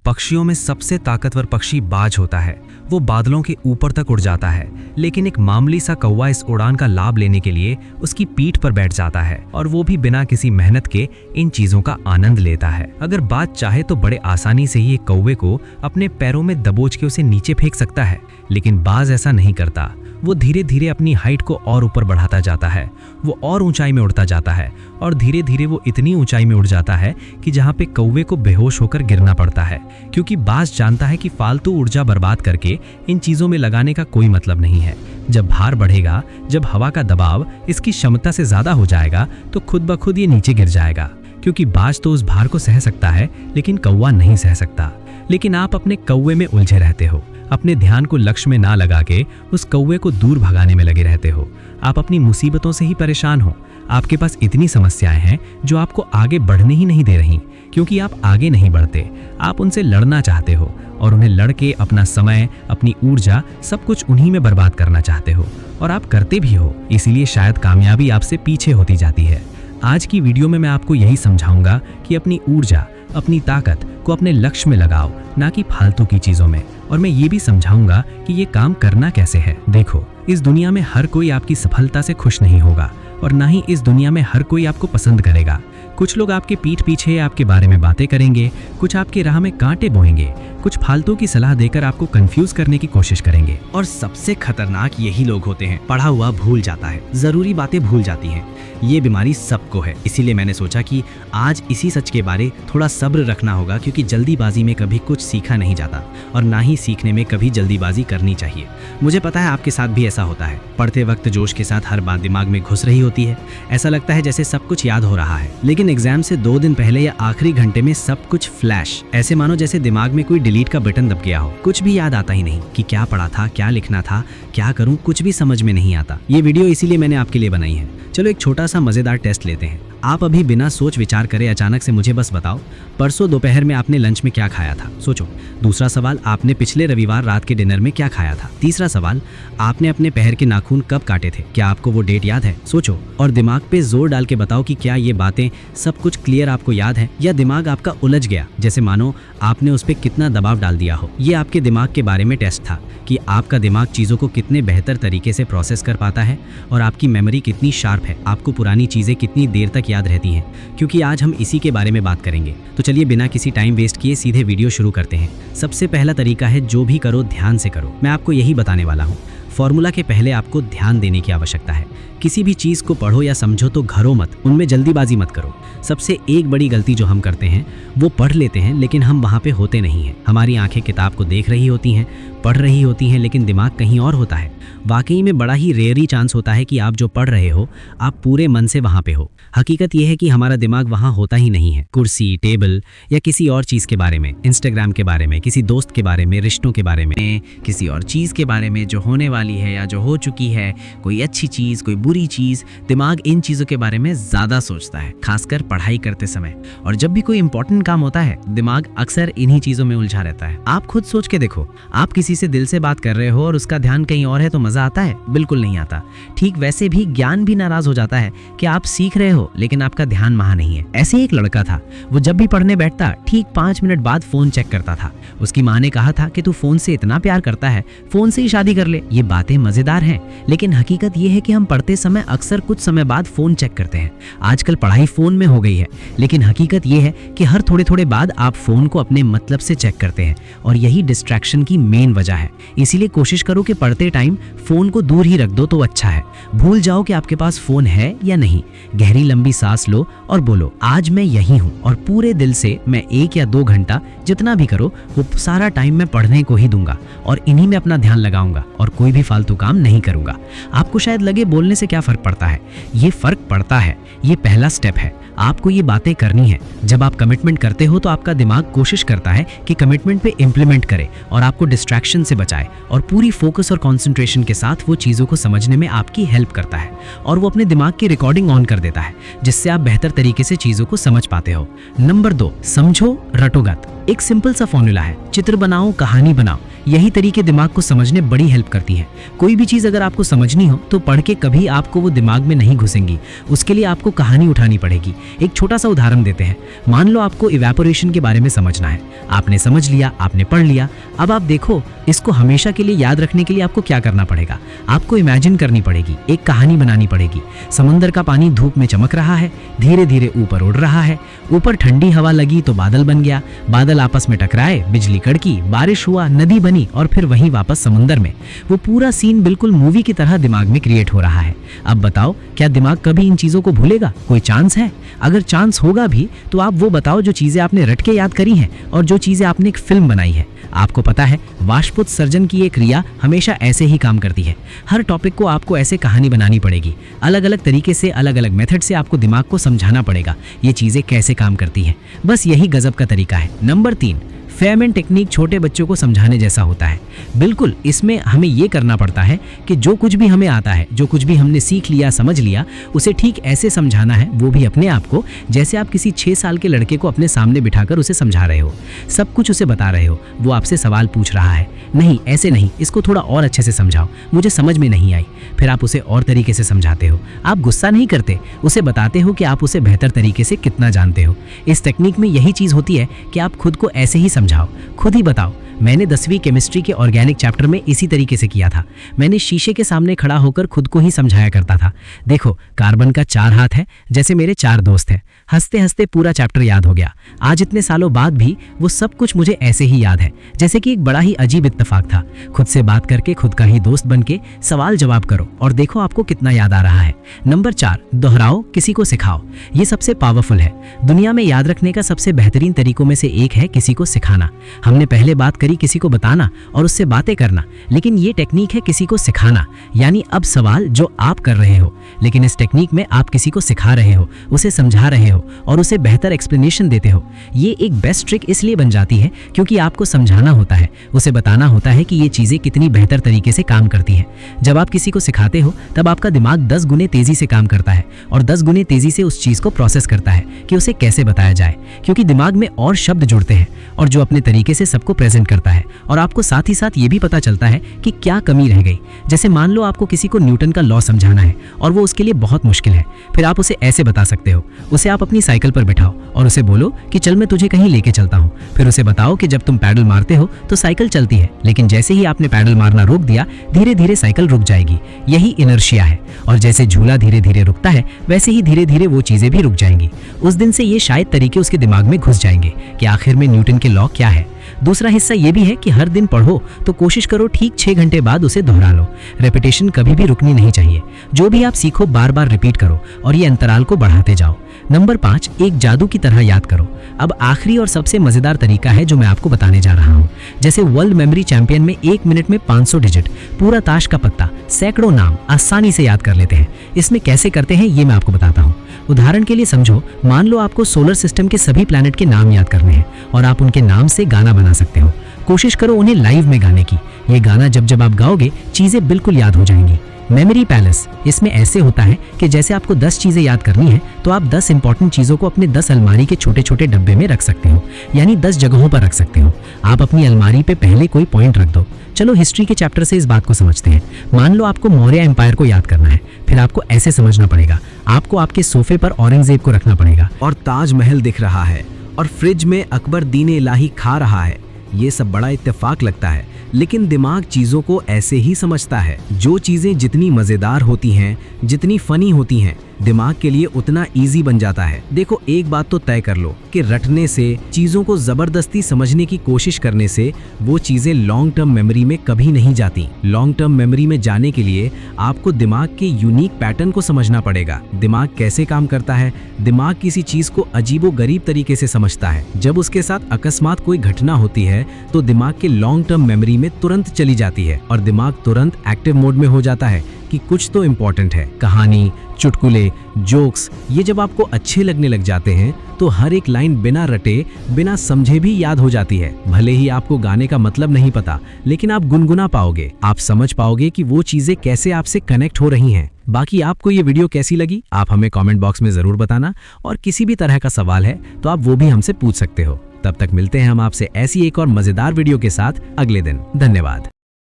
पक्षियों में सबसे ताकतवर पक्षी बाज होता है। वो बादलों के ऊपर तक उड़ जाता है, लेकिन एक मामूली सा कौवा इस उड़ान का लाभ लेने के लिए उसकी पीठ पर बैठ जाता है, और वो भी बिना किसी मेहनत के इन चीजों का आनंद लेता है। अगर बाज चाहे तो बड़े आसानी से ही एक कौवे को अपने पैरों में दबोच के उसे नीचे फेंक सकता है, लेकिन बाज ऐसा नहीं करता। वो धीरे धीरे अपनी हाइट को और ऊपर बढ़ाता जाता है। वो और ऊंचाई में उड़ता जाता है, और धीरे धीरे वो इतनी ऊंचाई में उड़ जाता है कि जहाँ पे कौवे को बेहोश होकर गिरना पड़ता है, क्योंकि बाज जानता है कि फालतू ऊर्जा बर्बाद करके इन चीजों में लगाने का कोई मतलब नहीं है। जब भार बढ़ेगा, जब हवा का दबाव इसकी क्षमता से ज्यादा हो जाएगा, तो खुद ब खुद ये नीचे गिर जाएगा, क्योंकि बाज तो उस भार को सह सकता है, लेकिन कौवा नहीं सह सकता। लेकिन आप अपने कौवे में उलझे रहते हो, अपने ध्यान को लक्ष्य में ना लगा के उस कौवे को दूर भगाने में लगे रहते हो। आप अपनी मुसीबतों से ही परेशान हो। आपके पास इतनी समस्याएं हैं जो आपको आगे बढ़ने ही नहीं दे रही, क्योंकि आप आगे नहीं बढ़ते। आप उनसे लड़ना चाहते हो, और उन्हें लड़ के अपना समय, अपनी ऊर्जा, सब कुछ उन्हीं में बर्बाद करना चाहते हो, और आप करते भी हो। इसीलिए शायद कामयाबी आपसे पीछे होती जाती है। आज की वीडियो में मैं आपको यही समझाऊंगा कि अपनी ऊर्जा, अपनी ताकत को अपने लक्ष्य में लगाओ, ना कि फालतू की चीजों में। और मैं ये भी समझाऊंगा कि ये काम करना कैसे है। देखो, इस दुनिया में हर कोई आपकी सफलता से खुश नहीं होगा, और ना ही इस दुनिया में हर कोई आपको पसंद करेगा। कुछ लोग आपके पीठ पीछे आपके बारे में बातें करेंगे, कुछ आपके राह में कांटे बोएंगे, कुछ फालतू की सलाह देकर आपको कंफ्यूज करने की कोशिश करेंगे। और सबसे खतरनाक यही लोग होते हैं। पढ़ा हुआ भूल जाता है, जरूरी बातें भूल जाती हैं। ये बीमारी सबको है। इसीलिए मैंने सोचा कि आज इसी सच के बारे थोड़ा सब्र रखना होगा, क्योंकि जल्दीबाजी में कभी कुछ सीखा नहीं जाता, और ना ही सीखने में कभी जल्दीबाजी करनी चाहिए। मुझे पता है आपके साथ भी ऐसा होता है। पढ़ते वक्त जोश के साथ हर बात दिमाग में घुस रही होती है। ऐसा लगता है जैसे सब कुछ याद हो रहा है, लेकिन एग्जाम से 2 दिन पहले या आखिरी घंटे में सब कुछ फ्लैश। ऐसे मानो जैसे दिमाग में कोई डिलीट का बटन दब गया हो। कुछ भी याद आता ही नहीं कि क्या पढ़ा था, क्या लिखना था, क्या करूं, कुछ भी समझ में नहीं आता। ये वीडियो इसीलिए मैंने आपके लिए बनाई है। चलो एक छोटा सा मजेदार टेस्ट लेते हैं। आप अभी बिना सोच विचार करे अचानक से मुझे बस बताओ, परसों दोपहर में आपने लंच में क्या खाया था? सोचो। दूसरा सवाल, आपने पिछले रविवार रात के डिनर में क्या खाया था? तीसरा सवाल, आपने अपने पैर के नाखून कब काटे थे? क्या आपको वो डेट याद है? सोचो, और दिमाग पे जोर डाल के बताओ कि क्या ये बातें सब कुछ क्लियर आपको याद है, या दिमाग आपका उलझ गया, जैसे मानो आपने उस पर कितना दबाव डाल दिया हो। ये आपके दिमाग के बारे में टेस्ट था कि आपका दिमाग चीज़ों को कितने बेहतर तरीके से प्रोसेस कर पाता है, और आपकी मेमोरी कितनी शार्प है, आपको पुरानी चीज़ें कितनी देर तक याद रहती हैं। क्योंकि आज हम इसी के बारे में बात करेंगे। तो चलिए बिना किसी टाइम वेस्ट किए सीधे वीडियो शुरू करते हैं। सबसे पहला तरीका है, जो भी करो ध्यान से करो। मैं आपको यही बताने वाला हूँ। फॉर्मूला के पहले आपको ध्यान देने की आवश्यकता है। किसी भी चीज़ को पढ़ो या समझो तो घरो मत, उनमें जल्दीबाजी मत करो। सबसे एक बड़ी गलती जो हम करते हैं, वो पढ़ लेते हैं लेकिन हम वहाँ पे होते नहीं हैं। हमारी आंखें किताब को देख रही होती हैं, पढ़ रही होती हैं, लेकिन दिमाग कहीं और होता है। वाकई में बड़ा ही रेयर ही चांस होता है कि आप जो पढ़ रहे हो, आप पूरे मन से वहाँ पे हो। हकीकत यह है कि हमारा दिमाग वहाँ होता ही नहीं है। कुर्सी, टेबल या किसी और चीज़ के बारे में, इंस्टाग्राम के बारे में, किसी दोस्त के बारे में, रिश्तों के बारे में, किसी और चीज़ के बारे में जो होने वाली है या जो हो चुकी है, कोई अच्छी चीज़, कोई बुरी चीज़, दिमाग इन चीज़ों के बारे में ज़्यादा सोचता है, खासकर पढ़ाई करते समय। और जब भी कोई इंपॉर्टेंट काम होता है, दिमाग अक्सर इन्हीं चीज़ों में उलझा रहता है। आप खुद सोच के देखो, आप किसी से दिल से बात कर रहे हो और उसका ध्यान कहीं और है, तो मज़ा आता है? बिल्कुल नहीं आता। ठीक वैसे भी ज्ञान भी नाराज हो जाता है कि आप सीख रहे हो लेकिन आपका ध्यान वहाँ नहीं है। ऐसे एक लड़का था, वो जब भी पढ़ने बैठता ठीक 5 मिनट बाद फोन चेक करता था। उसकी माँ ने कहा था कि तू फोन से इतना प्यार करता है, फोन से ही शादी कर ले। ये बातें मजेदार हैं, लेकिन हकीकत ये है कि हम पढ़ते समय अक्सर कुछ समय बाद फोन चेक करते हैं। आजकल पढ़ाई फोन में हो गई है, लेकिन हकीकत ये है कि हर थोड़े थोड़े बाद आप फोन को अपने मतलब से चेक करते हैं, और यही डिस्ट्रैक्शन की मेन वजह है। इसीलिए कोशिश करो कि पढ़ते टाइम फोन को दूर ही रख दो तो अच्छा है। भूल जाओ कि आपके पास फोन है या नहीं। गहरी लंबी सांस लो और बोलो, आज मैं यही हूँ, और पूरे दिल से मैं 1 या 2 घंटा जितना भी करो वो सारा टाइम मैं पढ़ने को ही दूंगा, और इन्हीं में अपना ध्यान लगाऊंगा, और कोई भी फालतू काम नहीं करूंगा। आपको शायद लगे बोलने से क्या फर्क पड़ता है। ये फर्क पड़ता है। ये पहला स्टेप है। आपको ये बातें करनी है। जब आप कमिटमेंट करते हो तो आपका दिमाग कोशिश करता है कि कमिटमेंट पे इम्प्लीमेंट करे और आपको डिस्ट्रैक्शन से बचाए, और पूरी फोकस और कंसंट्रेशन के साथ वो चीज़ों को समझने में आपकी हेल्प करता है, और वो अपने दिमाग की रिकॉर्डिंग ऑन कर देता है, जिससे आप बेहतर तरीके से चीज़ों को समझ पाते हो। नंबर 2, समझो रटोगत। एक सिंपल सा फॉर्मूला है, चित्र बनाओ, कहानी बनाओ। यही तरीके दिमाग को समझने बड़ी हेल्प करती हैं। कोई भी चीज़ अगर आपको समझनी हो तो पढ़ के कभी आपको वो दिमाग में नहीं घुसेंगी, उसके लिए आपको कहानी उठानी पड़ेगी। एक छोटा सा उदाहरण देते हैं। मान लो आपको इवेपोरेशन के बारे में समझना है, आपने समझ लिया, आपने पढ़ लिया। अब आप देखो, इसको हमेशा के लिए याद रखने के लिए आपको क्या करना पड़ेगा? आपको इमेजिन करनी पड़ेगी, एक कहानी बनानी पड़ेगी। समंदर का पानी धूप में चमक रहा है, धीरे धीरे ऊपर उड़ रहा है, ऊपर ठंडी हवा लगी तो बादल बन गया, बादल आपस में टकराए, बिजली कड़की, बारिश हुआ, नदी बनी और फिर वहीं वापस समुंदर में। वो पूरा सीन बिल्कुल मूवी की तरह दिमाग में क्रिएट हो रहा है। अब बताओ, क्या दिमाग कभी इन चीजों को भूलेगा? कोई चांस है? अगर चांस होगा भी तो आप वो बताओ जो चीजें आपने रट के याद करी हैं और जो चीजें आपने एक फिल्म बनाई है। आपको पता है, वाष्पोत्सर्जन की एक क्रिया हमेशा ऐसे ही काम करती है। हर टॉपिक को आपको ऐसे कहानी बनानी पड़ेगी, अलग अलग तरीके से, अलग अलग मेथड से आपको दिमाग को समझाना पड़ेगा ये चीजें कैसे काम करती हैं। बस यही गजब का तरीका है। नंबर 3, फेयरमैन टेक्निक छोटे बच्चों को समझाने जैसा होता है। बिल्कुल, इसमें हमें ये करना पड़ता है कि जो कुछ भी हमें आता है, जो कुछ भी हमने सीख लिया, समझ लिया, उसे ठीक ऐसे समझाना है, वो भी अपने आप को, जैसे आप किसी 6 साल के लड़के को अपने सामने बिठाकर उसे समझा रहे हो, सब कुछ उसे बता रहे हो। वो आपसे सवाल पूछ रहा है, नहीं ऐसे नहीं, इसको थोड़ा और अच्छे से समझाओ, मुझे समझ में नहीं आई। फिर आप उसे और तरीके से समझाते हो। आप गुस्सा नहीं करते, उसे बताते हो कि आप उसे बेहतर तरीके से कितना जानते हो। इस टेक्निक में यही चीज़ होती है कि आप खुद को ऐसे ही समझाओ, खुद ही बताओ। मैंने 10वीं केमिस्ट्री के ऑर्गेनिक चैप्टर में इसी तरीके से किया था। मैंने शीशे के सामने खड़ा होकर खुद को ही समझाया करता था, देखो कार्बन का 4 हाथ है, जैसे मेरे 4 दोस्त हैं। हंसते हंसते पूरा चैप्टर याद हो गया। आज इतने सालों बाद भी वो सब कुछ मुझे ऐसे ही याद है, जैसे कि एक बड़ा ही अजीब इत्तेफाक था। खुद से बात करके खुद का ही दोस्त बन के सवाल जवाब करो और देखो आपको कितना याद आ रहा है। नंबर 4, दोहराओ, किसी को सिखाओ। ये सबसे पावरफुल है। दुनिया में याद रखने का सबसे बेहतरीन तरीकों में से एक है किसी को सिखाना। हमने पहले बात करी किसी को बताना और उससे बातें करना, लेकिन ये टेक्निक है किसी को सिखाना। यानी अब सवाल जो आप कर रहे हो, लेकिन इस टेक्निक में आप किसी को सिखा रहे हो, उसे समझा रहे हो और उसे बेहतर एक्सप्लेनेशन देते हो। ये एक बेस्ट ट्रिक इसलिए बन जाती है क्योंकि आपको समझाना होता है, उसे बताना होता है कि ये चीजें कितनी बेहतर तरीके से काम करती हैं। जब आप किसी को सिखाते हो तब आपका दिमाग 10 गुने तेजी से काम करता है और 10 गुने तेजी से उस चीज को प्रोसेस करता है कि उसे कैसे बताया जाए, क्योंकि दिमाग में और शब्द जुड़ते हैं और जो अपने तरीके से सबको प्रेजेंट करता है। और आपको साथ ही साथ ये भी पता चलता है कि क्या कमी रह गई। जैसे मान लो आपको किसी को न्यूटन का लॉ समझाना है और वो उसके लिए बहुत मुश्किल है, फिर आप उसे ऐसे बता सकते हो। उसे आप अपनी साइकिल पर बिठाओ और उसे बोलो कि चल मैं तुझे कहीं लेके चलता हूँ। फिर उसे बताओ कि जब तुम पैडल मारते हो तो साइकिल चलती है, लेकिन जैसे ही आपने पैडल मारना रोक दिया, धीरे धीरे साइकिल रुक जाएगी। यही इनर्शिया है। और जैसे झूला धीरे धीरे रुकता है, वैसे ही धीरे धीरे वो चीजें भी रुक जाएंगी। उस दिन से ये शायद तरीके उसके दिमाग में घुस जाएंगे कि आखिर में न्यूटन के लॉ क्या है। दूसरा हिस्सा ये भी है कि हर दिन पढ़ो तो कोशिश करो ठीक 6 घंटे बाद उसे दोहरा लो। रेपिटेशन कभी भी रुकनी नहीं चाहिए। जो भी आप सीखो बार बार रिपीट करो और ये अंतराल को बढ़ाते जाओ। नंबर 5, एक जादू की तरह याद करो। अब आखिरी और सबसे मजेदार तरीका है जो मैं आपको बताने जा रहा हूँ। जैसे वर्ल्ड मेमोरी चैंपियन में 1 मिनट में 500 डिजिट, पूरा ताश का पत्ता, सैकड़ों नाम आसानी से याद कर लेते हैं। इसमें कैसे करते हैं ये मैं आपको बताता हूँ। उदाहरण के लिए समझो, मान लो आपको सोलर सिस्टम के सभी प्लैनेट के नाम याद करने हैं और आप उनके नाम से गाना बना सकते हो। कोशिश करो उन्हें लाइव में गाने की। ये गाना जब जब आप गाओगे चीजें बिल्कुल याद हो जाएंगी। मेमोरी पैलेस, इसमें ऐसे होता है कि जैसे आपको 10 चीजें याद करनी है तो आप 10 इंपॉर्टेंट चीजों को अपने 10 अलमारी के छोटे छोटे डब्बे में रख सकते हो, यानी 10 जगहों पर रख सकते हो। आप अपनी अलमारी पे पहले कोई पॉइंट रख दो। चलो हिस्ट्री के चैप्टर से इस बात को समझते हैं। मान लो आपको मौर्य एम्पायर को याद करना है, फिर आपको ऐसे समझना पड़ेगा। आपको आपके सोफे पर औरंगजेब को रखना पड़ेगा और ताजमहल दिख रहा है और फ्रिज में अकबर दीन इलाही खा रहा है। ये सब बड़ा इत्तेफाक लगता है, लेकिन दिमाग चीजों को ऐसे ही समझता है। जो चीजें जितनी मजेदार होती हैं, जितनी फनी होती हैं, दिमाग के लिए उतना इजी बन जाता है। देखो, एक बात तो तय कर लो कि रटने से, चीजों को जबरदस्ती समझने की कोशिश करने से वो चीजें लॉन्ग टर्म मेमोरी में कभी नहीं जाती। लॉन्ग टर्म मेमोरी में जाने के लिए आपको दिमाग के यूनिक पैटर्न को समझना पड़ेगा। दिमाग कैसे काम करता है? दिमाग किसी चीज को अजीबोगरीब तरीके से समझता है। जब उसके साथ अकस्मात कोई घटना होती है तो दिमाग के लॉन्ग टर्म मेमोरी में तुरंत चली जाती है और दिमाग तुरंत एक्टिव मोड में हो जाता है कि कुछ तो इम्पोर्टेंट है। कहानी, चुटकुले, जोक्स, ये जब आपको अच्छे लगने लग जाते हैं तो हर एक लाइन बिना रटे, बिना समझे भी याद हो जाती है। भले ही आपको गाने का मतलब नहीं पता, लेकिन आप गुनगुना पाओगे। आप समझ पाओगे कि वो चीजें कैसे आपसे कनेक्ट हो रही हैं। बाकी आपको ये वीडियो कैसी लगी आप हमें कमेंट बॉक्स में जरूर बताना, और किसी भी तरह का सवाल है तो आप वो भी हमसे पूछ सकते हो। तब तक मिलते हैं हम आपसे ऐसी एक और मजेदार वीडियो के साथ अगले दिन। धन्यवाद।